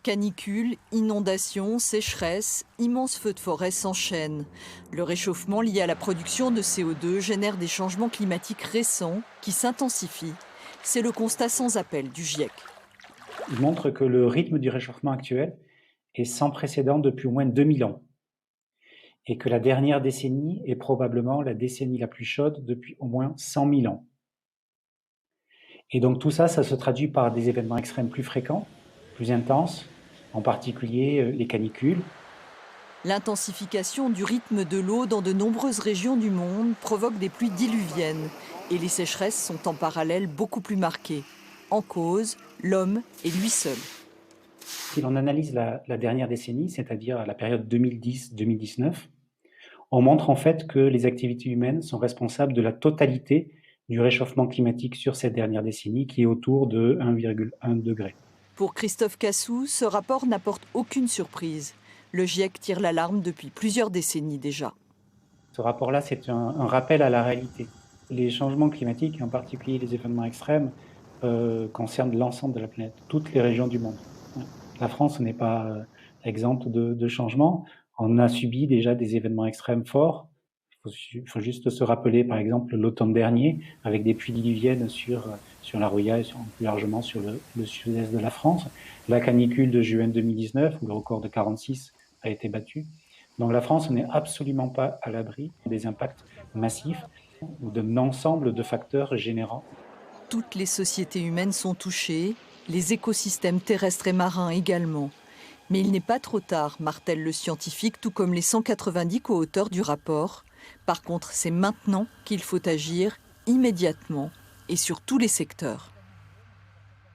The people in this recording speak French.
Canicules, inondations, sécheresses, immenses feux de forêt s'enchaînent. Le réchauffement lié à la production de CO2 génère des changements climatiques récents qui s'intensifient. C'est le constat sans appel du GIEC. Il montre que le rythme du réchauffement actuel est sans précédent depuis au moins 2000 ans et que la dernière décennie est probablement la décennie la plus chaude depuis au moins 100 000 ans. Et donc tout ça, ça se traduit par des événements extrêmes plus fréquents, plus intenses, en particulier les canicules. L'intensification du rythme de l'eau dans de nombreuses régions du monde provoque des pluies diluviennes et les sécheresses sont en parallèle beaucoup plus marquées. En cause, l'homme et lui seul. Si l'on analyse la dernière décennie, c'est-à-dire la période 2010-2019, on montre en fait que les activités humaines sont responsables de la totalité du réchauffement climatique sur cette dernière décennie, qui est autour de 1,1 degré. Pour Christophe Cassou, ce rapport n'apporte aucune surprise. Le GIEC tire l'alarme depuis plusieurs décennies déjà. Ce rapport-là, c'est un rappel à la réalité. Les changements climatiques, et en particulier les événements extrêmes, concernent l'ensemble de la planète, toutes les régions du monde. La France n'est pas exempte de changements. On a subi déjà des événements extrêmes forts. Il faut juste se rappeler, par exemple, l'automne dernier, avec des pluies diluviennes sur la Roya et plus largement sur le sud-est de la France. La canicule de juin 2019, où le record de 46 a été battu. Donc la France n'est absolument pas à l'abri des impacts massifs ou d'un ensemble de facteurs générants. Toutes les sociétés humaines sont touchées, les écosystèmes terrestres et marins également. Mais il n'est pas trop tard, martèle le scientifique, tout comme les 190 co-auteurs du rapport. Par contre, c'est maintenant qu'il faut agir, immédiatement, et sur tous les secteurs.